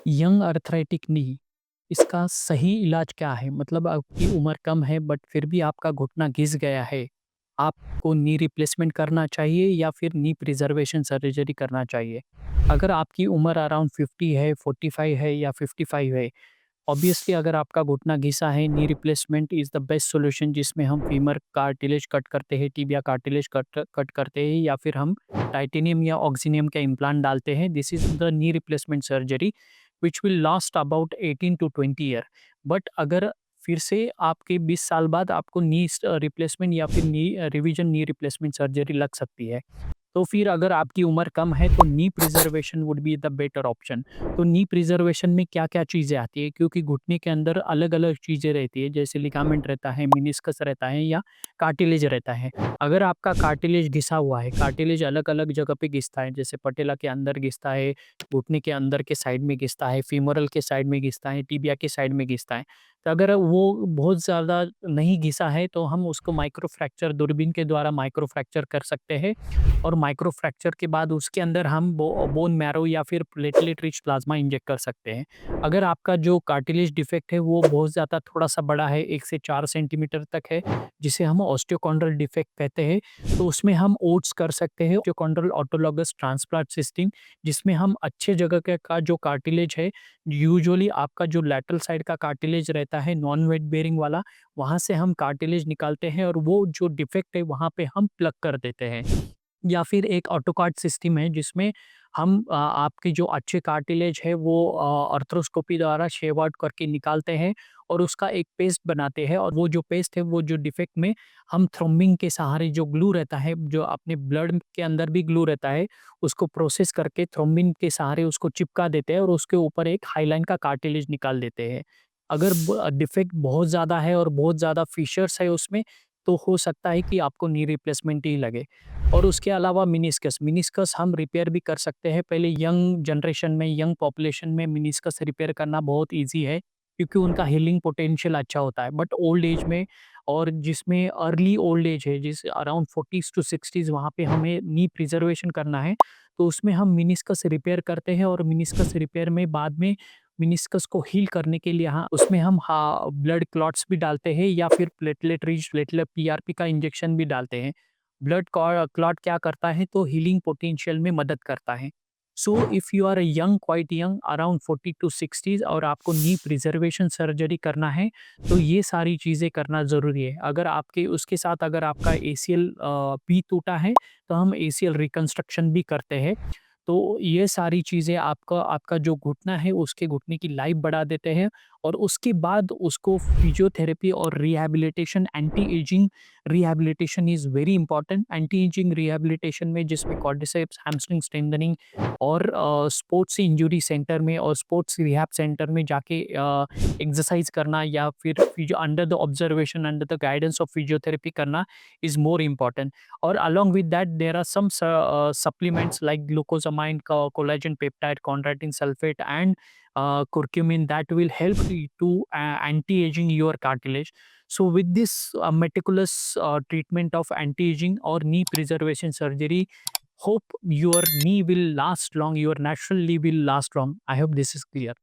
Young अर्थराइटिक नी, इसका सही इलाज क्या है? मतलब आपकी उम्र कम है बट फिर भी आपका घुटना घिस गया है। आपको नी रिप्लेसमेंट करना चाहिए या फिर नी प्रिजर्वेशन सर्जरी करना चाहिए? अगर आपकी उम्र अराउंड 50 है, 45 है या 55 है, ऑब्वियसली अगर आपका घुटना घिसा है, knee replacement is the best solution जिसमें हम फीमर कार्टिलेज कट करते हैं, टिबिया कार्टिलेज कट कट करते हैं या फिर हम टाइटेनियम या ऑक्सीनियम का इम्प्लांट डालते हैं। This is the knee replacement surgery which will last about 18 to 20 year. But अगर फिर से आपके 20 साल बाद आपको नी रिप्लेसमेंट या फिर नी रिवीजन नी रिप्लेसमेंट सर्जरी लग सकती है। तो फिर अगर आपकी उम्र कम है तो knee preservation would be the better option. तो नी प्रिजर्वेशन में क्या-क्या चीज़ें आती है, क्योंकि घुटने के अंदर अलग-अलग चीज़ें रहती है, जैसे लिगामेंट रहता है, मेनिस्कस रहता है या कार्टिलेज रहता है। अगर आपका कार्टिलेज घिसा हुआ है, कार्टिलेज अलग-अलग जगह पे घिसता है, जैसे पटेला के अंदर घिसता है, घुटने के अंदर के साइड में घिसता है, फीमोरल के साइड में घिसता है, टिबिया के साइड में घिसता है। तो अगर वो बहुत ज़्यादा नहीं घिसा है तो हम उसको माइक्रो फ्रैक्चर दूरबीन के द्वारा माइक्रो फ्रैक्चर कर सकते हैं, और माइक्रो फ्रैक्चर के बाद उसके अंदर हम बोन मैरो या फिर प्लेटलेट रिच प्लाज्मा इंजेक्ट कर सकते हैं। अगर आपका जो कार्टिलेज डिफेक्ट है वो बहुत ज़्यादा थोड़ा-सा बड़ा है, 1 से 4 सेंटीमीटर तक है, जिसे हम ऑस्टियोकॉन्ड्रल डिफेक्ट कहते हैं, तो उसमें हम ओट्स कर सकते हैं, ऑस्टियोकॉन्ड्रल ऑटोलॉगस ट्रांसप्लांट सिस्टम, जिसमें हम अच्छे जगह का जो कार्टिलेज है, यूजुअली आपका जो लैटरल साइड का कार्टिलेज रहता है नॉन वेट बेयरिंग वाला, वहाँ से हम कार्टिलेज निकालते हैं और वो जो डिफेक्ट है वहाँ पे हम प्लग कर देते हैं। या फिर एक ऑटोकार्ड सिस्टम है जिसमें हम आपके जो अच्छे कार्टिलेज है वो आर्थ्रोस्कोपी द्वारा शेव आउट करके निकालते हैं और उसका एक पेस्ट बनाते हैं, और वो जो पेस्ट है वो जो डिफेक्ट में हम थ्रोम्बिंग के सहारे जो ग्लू रहता है, जो अपने ब्लड के अंदर भी ग्लू रहता है, उसको प्रोसेस करके थ्रोम्बिन के सहारे उसको चिपका देते हैं और उसके ऊपर एक हाईलाइन का कार्टिलेज निकाल देते हैं। अगर डिफेक्ट बहुत ज़्यादा है और बहुत ज़्यादा फीचर्स है उसमें, तो हो सकता है कि आपको नी रिप्लेसमेंट ही लगे। और उसके अलावा मिनिस्कस, मिनिस्कस हम रिपेयर भी कर सकते हैं। पहले यंग जनरेशन में, यंग पॉपुलेशन में मिनिस्कस रिपेयर करना बहुत ईज़ी है, क्योंकि उनका हीलिंग पोटेंशियल अच्छा होता है। बट ओल्ड एज में, और जिसमें अर्ली ओल्ड एज है, जिस अराउंड 40s टू 60s, वहाँ पे हमें नी प्रिजर्वेशन करना है, तो उसमें हम मिनिस्कस रिपेयर करते हैं, और मिनिस्कस रिपेयर में बाद में मिनिस्कस को हील करने के लिए उसमें हम ब्लड क्लॉट्स भी डालते हैं या फिर प्लेटलेट रिच प्लेटलेट पीआरपी का इंजेक्शन भी डालते हैं। ब्लड क्लॉट क्या करता है, तो हीलिंग पोटेंशियल में मदद करता है। So if you are young, quite young, around 40 to 60, और आपको नी प्रिजर्वेशन सर्जरी करना है, तो ये सारी चीज़ें करना ज़रूरी है। अगर आपके उसके साथ अगर आपका एसीएल भी टूटा है, तो हम एसीएल रिकंस्ट्रक्शन भी करते हैं। तो ये सारी चीज़ें आपका आपका जो घुटना है उसके घुटने की लाइफ बढ़ा देते हैं, और उसके बाद उसको फिजियोथेरेपी और rehabilitation, anti ageing rehabilitation is very important. Anti ageing rehabilitation में, जिसमें क्वाड्रिसेप्स, हैमस्ट्रिंग स्ट्रेंथनिंग, और स्पोर्ट्स इंजरी सेंटर में और स्पोर्ट्स रिहैब सेंटर में जाके एक्सरसाइज करना, या फिर physio under the observation, under the guidance of physiotherapy करना इज़ मोर इम्पोर्टेंट। और along with that there are some supplements like glucosamine, collagen peptide, chondroitin sulfate, and curcumin that will help you to anti-aging your cartilage. So with this meticulous treatment of anti-aging or knee preservation surgery, hope your knee will last long, your natural knee will last long. I hope this is clear.